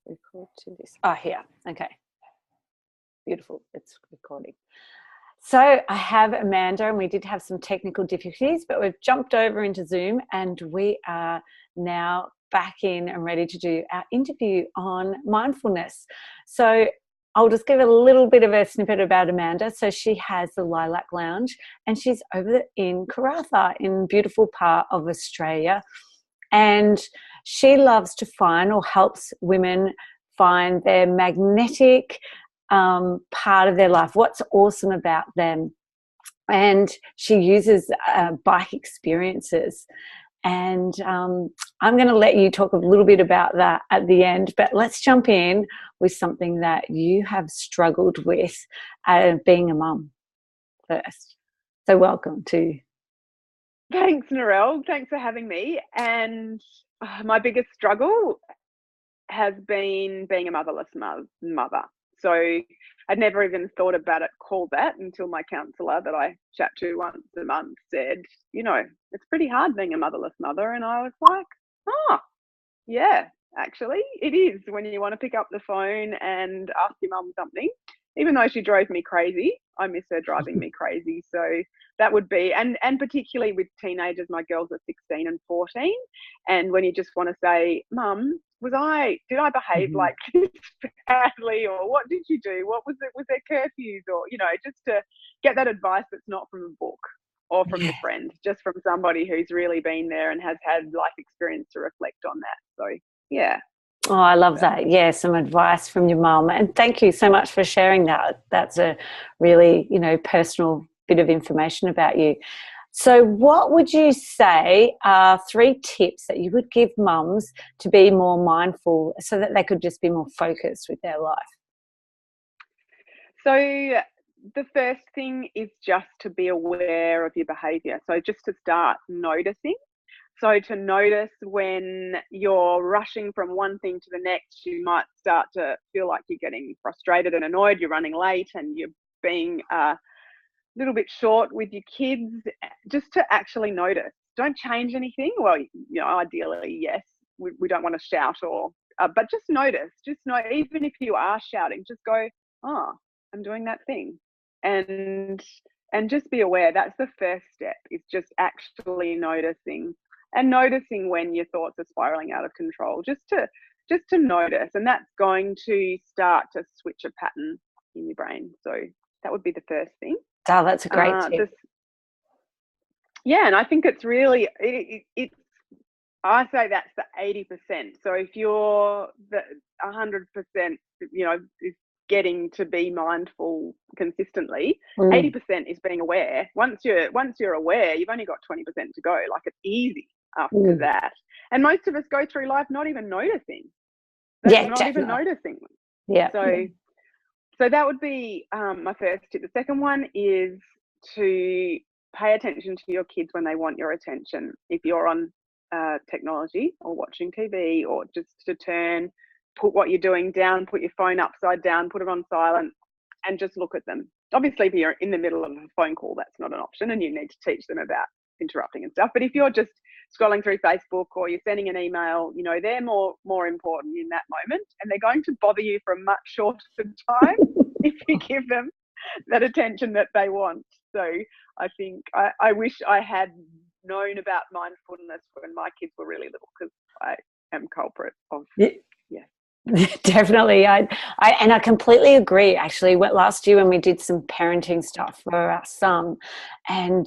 record to this. Oh, here. Okay. Beautiful. It's recording. So I have Amanda, and we did have some technical difficulties, but we've jumped over into Zoom and we are now back in and ready to do our interview on mindfulness. So I'll just give a little bit of a snippet about Amanda. So she has the Lilac Lounge and she's over in Karratha in a beautiful part of Australia. And she loves to find, or helps women find, their magnetic part of their life, what's awesome about them. And she uses bike experiences. And I'm going to let you talk a little bit about that at the end, but let's jump in with something that you have struggled with being a mum first. So welcome to. Thanks, Narelle. Thanks for having me. And my biggest struggle has been being a motherless mother. So I'd never even thought about it called that until my counsellor that I chat to once a month said, you know, it's pretty hard being a motherless mother. And I was like, oh, yeah, actually it is, when you want to pick up the phone and ask your mum something. Even though she drove me crazy, I miss her driving me crazy. So that would be, and particularly with teenagers, my girls are 16 and 14. And when you just want to say, Mum, did I behave like this badly? Or what did you do? What was it? Was there curfews? Or, you know, just to get that advice that's not from a book or from your friend, just from somebody who's really been there and has had life experience to reflect on that. So, yeah. Oh, I love that. Yeah, some advice from your mum. And thank you so much for sharing that. That's a really, you know, personal bit of information about you. So what would you say are 3 tips that you would give mums to be more mindful so that they could just be more focused with their life? So the first thing is just to be aware of your behaviour. So just to start noticing. So to notice when you're rushing from one thing to the next, you might start to feel like you're getting frustrated and annoyed, you're running late and you're being a little bit short with your kids, just to actually notice. Don't change anything. Well, you know, ideally, yes, we don't want to shout or, but just notice, even if you are shouting, just go, oh, I'm doing that thing. And just be aware. That's the first step, is just actually noticing. And noticing when your thoughts are spiraling out of control, just to notice, and that's going to start to switch a pattern in your brain. So that would be the first thing. Oh, that's a great tip. And I think it's really, it's I say that's the 80%. So if you're the 100%, you know, is getting to be mindful consistently, 80% is being aware. Once you're aware, you've only got 20% to go. Like, it's easy after that. And most of us go through life not even noticing. Even noticing. Yeah. So that would be my first tip. The second one is to pay attention to your kids when they want your attention. If you're on technology or watching TV, or just to put what you're doing down, put your phone upside down, put it on silent, and just look at them. Obviously, if you're in the middle of a phone call, that's not an option, and you need to teach them about interrupting and stuff. But if you're just scrolling through Facebook or you're sending an email, you know, they're more important in that moment, and they're going to bother you for a much shorter time if you give them that attention that they want. So I think I wish I had known about mindfulness when my kids were really little, because I am culprit of Definitely. I completely agree. Actually, last year when we did some parenting stuff for our son, and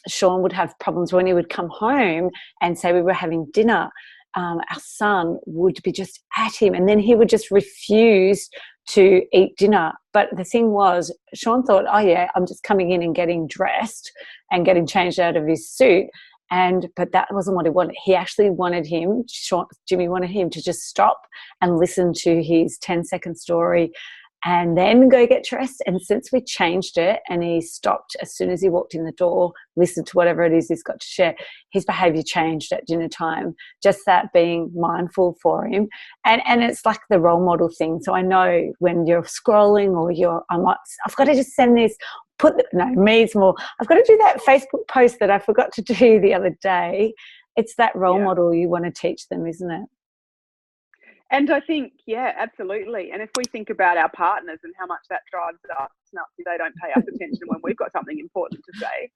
Sean would have problems when he would come home and say we were having dinner. Our son would be just at him, and then he would just refuse to eat dinner. But the thing was, Sean thought, oh yeah, I'm just coming in and getting dressed and getting changed out of his suit. But that wasn't what he wanted. He actually wanted Jimmy wanted him to just stop and listen to his 10-second story and then go get dressed. And since we changed it and he stopped as soon as he walked in the door, listened to whatever it is he's got to share, his behaviour changed at dinner time, just that being mindful for him. And it's like the role model thing. So I know when you're scrolling or I'm like, I've got to just send this, me's more, I've got to do that Facebook post that I forgot to do the other day. It's that role model you want to teach them, isn't it? And I think, yeah, absolutely. And if we think about our partners and how much that drives us nuts if they don't pay us attention when we've got something important to say.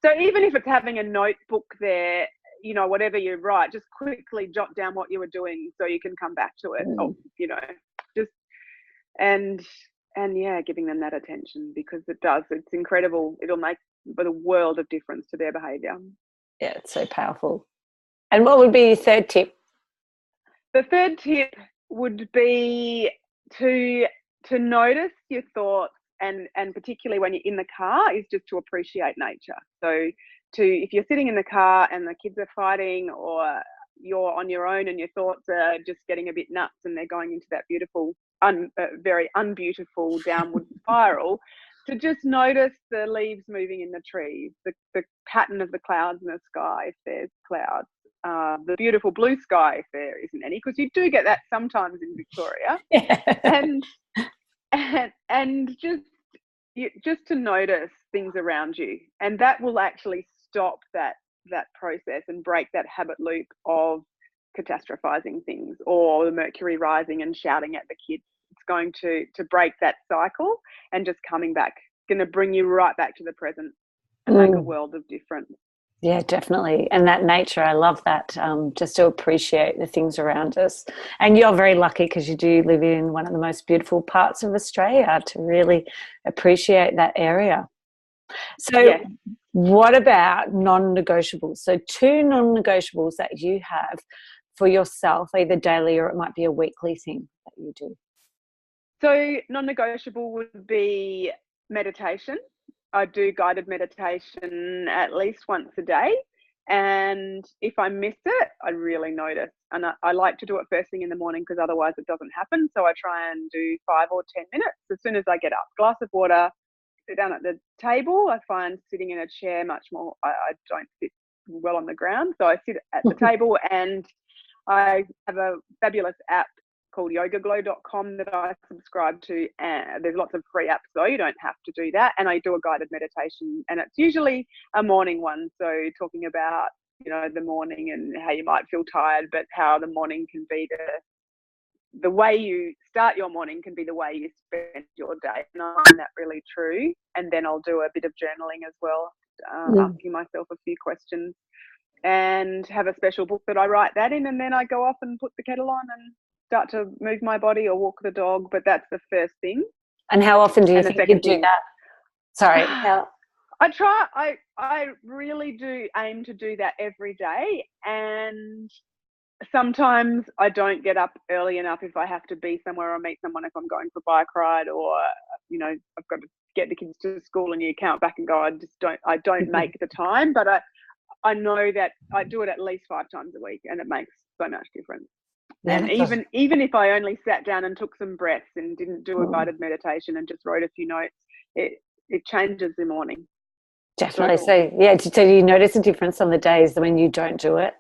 So even if it's having a notebook there, you know, whatever you write, just quickly jot down what you were doing so you can come back to it. Or, you know, just and yeah, giving them that attention, because it's incredible. It'll make a world of difference to their behaviour. Yeah, it's so powerful. And what would be your third tip? The third tip would be to notice your thoughts, and particularly when you're in the car, is just to appreciate nature. So if you're sitting in the car and the kids are fighting, or you're on your own and your thoughts are just getting a bit nuts and they're going into that beautiful, very unbeautiful downward spiral, to just notice the leaves moving in the trees, the pattern of the clouds in the sky if there's clouds, the beautiful blue sky if there isn't any, because you do get that sometimes in Victoria. and just to notice things around you, and that will actually stop that process and break that habit loop of catastrophizing things, or the mercury rising and shouting at the kids. It's going to break that cycle and just coming back, going to bring you right back to the present and make a world of difference. Yeah, definitely. And that nature, I love that, just to appreciate the things around us. And you're very lucky because you do live in one of the most beautiful parts of Australia to really appreciate that area. So yes. What about non-negotiables? So 2 non-negotiables that you have for yourself, either daily or it might be a weekly thing that you do. So non-negotiable would be meditation. I do guided meditation at least once a day. And if I miss it, I really notice. And I like to do it first thing in the morning because otherwise it doesn't happen. So I try and do 5 or 10 minutes as soon as I get up. Glass of water, sit down at the table. I find sitting in a chair much more, I don't sit well on the ground. So I sit at the table, and I have a fabulous app called yogaglow.com that I subscribe to. And there's lots of free apps though, you don't have to do that. And I do a guided meditation, and it's usually a morning one. So talking about, you know, the morning and how you might feel tired, but how the morning can be the way you start your morning can be the way you spend your day. And I find that really true. And then I'll do a bit of journaling as well, asking myself a few questions, and have a special book that I write that in. And then I go off and put the kettle on and start to move my body or walk the dog. But that's the first thing. And how often do you think you do that? Sorry. I try. I really do aim to do that every day. And sometimes I don't get up early enough if I have to be somewhere or meet someone, if I'm going for a bike ride, or, you know, I've got to get the kids to school and you count back and go, I don't make the time. But I know that I do it at least 5 times a week, and it makes so much difference. Yeah, and even if I only sat down and took some breaths and didn't do a guided meditation and just wrote a few notes, it changes the morning. Definitely. So you notice a difference on the days when you don't do it?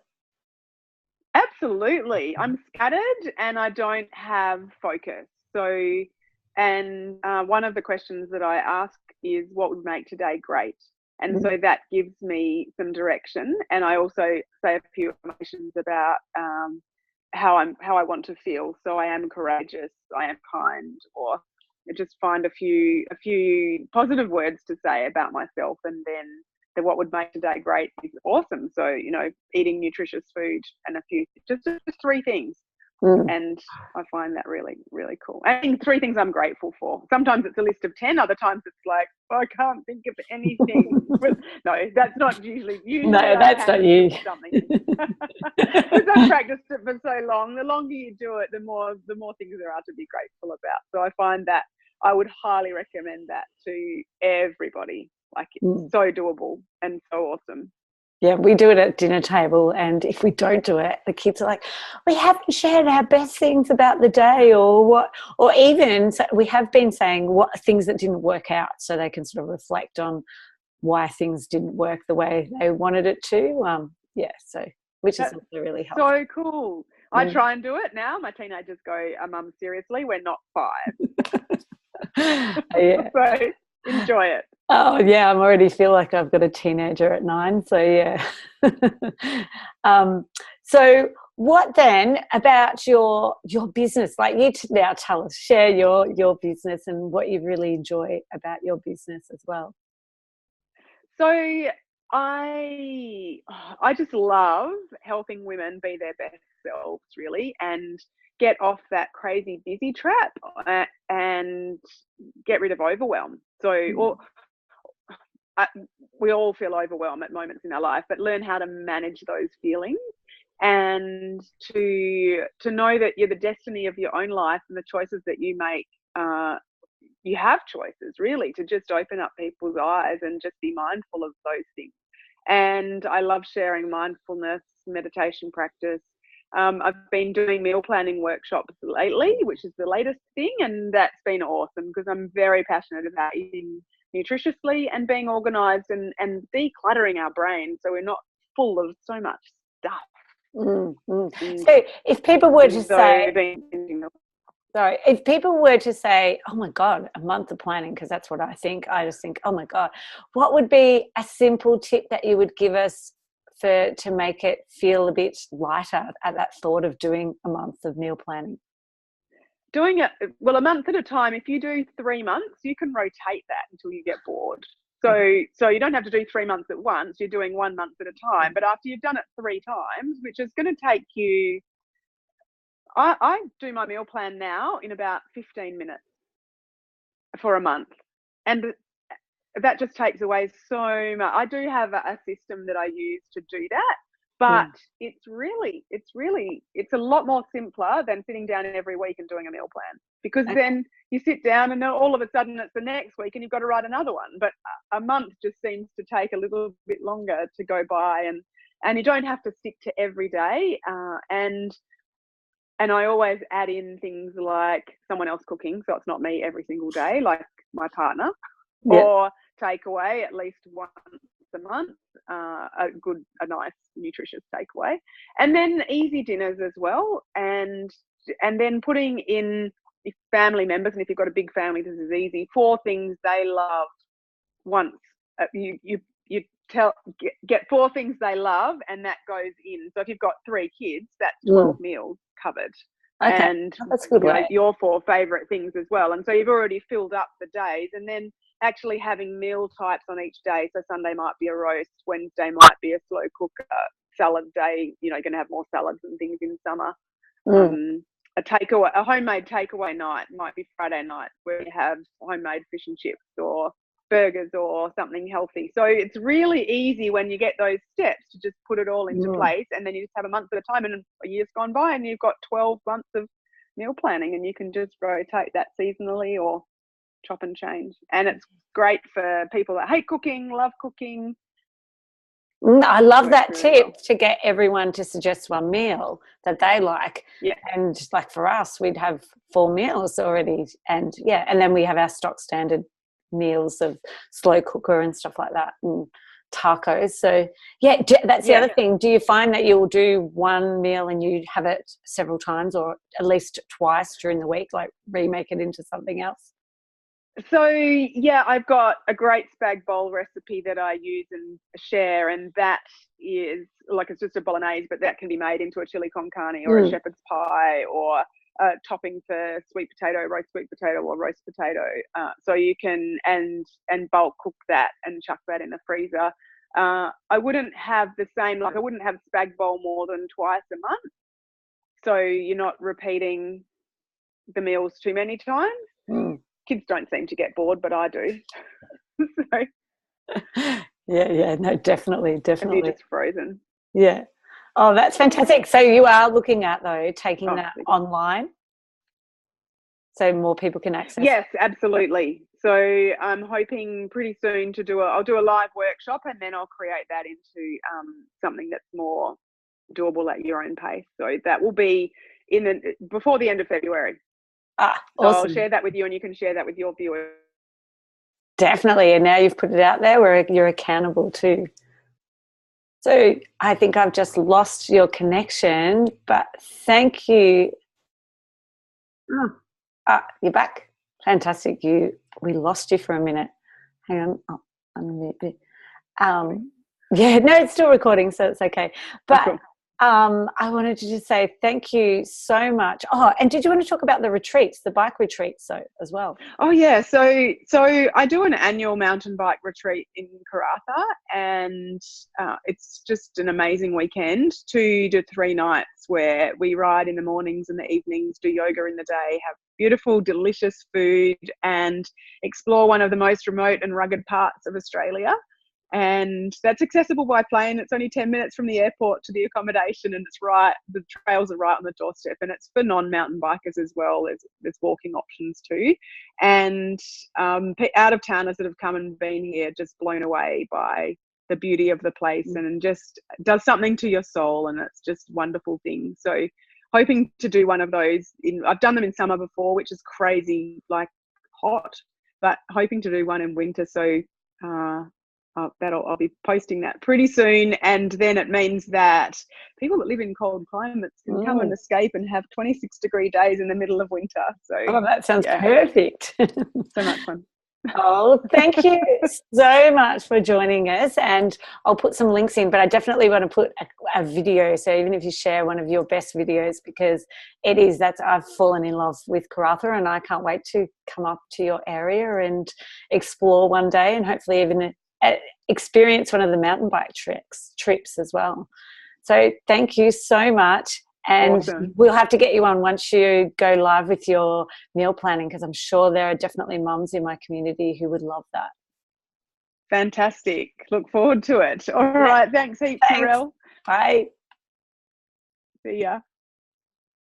Absolutely. I'm scattered and I don't have focus. So, and one of the questions that I ask is, what would make today great? And so that gives me some direction. And I also say a few affirmations about how I want to feel. So I am courageous, I am kind, or I just find a few positive words to say about myself. And then what would make today great is awesome. So, you know, eating nutritious food, and a few, just 3 things. And I find that really, really cool. I think 3 things I'm grateful for. Sometimes it's a list of 10, other times it's like, I can't think of anything. No, that's not usually no, that's not you. Something. Because I've practiced it for so long. The longer you do it, the more things there are to be grateful about. So I find that I would highly recommend that to everybody. Like, it's so doable and so awesome. Yeah, we do it at dinner table, and if we don't do it, the kids are like, we haven't shared our best things about the day, or even we have been saying what things that didn't work out, so they can sort of reflect on why things didn't work the way they wanted it to. Which is also really helpful. So cool. I try and do it now. My teenagers go, Mum, seriously, we're not 5. Yeah. So enjoy it. Oh yeah, I already feel like I've got a teenager at 9. So yeah. So What then about your business? Like you now tell us, share your business and what you really enjoy about your business as well. So I just love helping women be their best selves, really, and get off that crazy busy trap, and get rid of overwhelm. Uh, we all feel overwhelmed at moments in our life, but learn how to manage those feelings, and to know that you're the destiny of your own life, and the choices that you make, you have choices, really, to just open up people's eyes and just be mindful of those things. And I love sharing mindfulness, meditation practice. I've been doing meal planning workshops lately, which is the latest thing, and that's been awesome because I'm very passionate about eating nutritiously and being organized, and decluttering our brain so we're not full of so much stuff. So if people were to say, sorry, if people were to say, oh my God, a month of planning, because that's what I think, I just think, oh my God, what would be a simple tip that you would give us to make it feel a bit lighter at that thought of doing a month of meal planning? Doing it, well, a month at a time. If you do 3 months, you can rotate that until you get bored. So you don't have to do 3 months at once. You're doing 1 month at a time. But after you've done it 3 times, which is going to take you, I do my meal plan now in about 15 minutes for a month. And that just takes away so much. I do have a system that I use to do that. But it's a lot more simpler than sitting down every week and doing a meal plan, because then you sit down and then all of a sudden it's the next week and you've got to write another one. But a month just seems to take a little bit longer to go by, and you don't have to stick to every day. And I always add in things like someone else cooking, so it's not me every single day, like my partner, or takeaway at least once a month, a nice nutritious takeaway, and then easy dinners as well, and then putting in, if family members, and if you've got a big family, this is easy, 4 things they love once. You get 4 things they love, and that goes in. So if you've got 3 kids, that's 12 meals covered. And that's a good way. Your 4 favorite things as well, and so you've already filled up the days. And then actually having meal types on each day. So Sunday might be a roast, Wednesday might be a slow cooker, salad day, you're going to have more salads and things in summer. A homemade takeaway night might be Friday night, where you have homemade fish and chips or burgers or something healthy. So it's really easy when you get those steps to just put it all into place, and then you just have a month at a time, and a year's gone by and you've got 12 months of meal planning, and you can just rotate that seasonally or chop and change. And it's great for people that hate cooking, love cooking. I love that tip to get everyone to suggest one meal that they like. And like for us, we'd have 4 meals already, and then we have our stock standard meals of slow cooker and stuff like that, and tacos. So that's the other thing. Do you find that you'll do one meal and you have it several times, or at least twice during the week, like remake it into something else? So I've got a great spag bowl recipe that I use and share, and that is like, it's just a bolognese, but that can be made into a chili con carne or a shepherd's pie, or a topping for sweet potato, roast sweet potato or roast potato. So you can and bulk cook that and chuck that in the freezer. I wouldn't have the same, like I wouldn't have spag bowl more than twice a month, so you're not repeating the meals too many times. Kids don't seem to get bored, but I do. No, definitely. And you're just frozen. Oh, that's fantastic. So you are looking at, though, taking that online, so more people can access. Yes, absolutely. So I'm hoping pretty soon to I'll do a live workshop, and then I'll create that into something that's more doable at your own pace. So that will be before the end of February. Awesome. So I'll share that with you, and you can share that with your viewers. Definitely. And now you've put it out there where you're accountable too. So I think I've just lost your connection, but thank you. You're back. Fantastic. We lost you for a minute. Hang on. Unmute. No, it's still recording, so it's okay. But I wanted to just say thank you so much. Oh, and did you want to talk about the retreats, the bike retreats, as well? Oh yeah, so I do an annual mountain bike retreat in Karratha, and it's just an amazing weekend, 2 to 3 nights where we ride in the mornings and the evenings, do yoga in the day, have beautiful, delicious food, and explore one of the most remote and rugged parts of Australia. And that's accessible by plane. It's only 10 minutes from the airport to the accommodation, and the trails are right on the doorstep, and it's for non-mountain bikers as well. There's walking options too. And out of towners that have come and been here just blown away by the beauty of the place, and just does something to your soul, and it's just a wonderful thing. So hoping to do one of those I've done them in summer before, which is crazy, like hot, but hoping to do one in winter. So I'll be posting that pretty soon, and then it means that people that live in cold climates can come and escape and have 26-degree days in the middle of winter. So that sounds perfect. So much fun. Oh, thank you so much for joining us, and I'll put some links in, but I definitely want to put a video, so even if you share one of your best videos, because I've fallen in love with Karratha, and I can't wait to come up to your area and explore one day, and hopefully even experience one of the mountain bike trips as well. So thank you so much. And awesome. We'll have to get you on once you go live with your meal planning, because I'm sure there are definitely mums in my community who would love that. Fantastic. Look forward to it. All right. Thanks heaps, Narelle. Bye. See ya.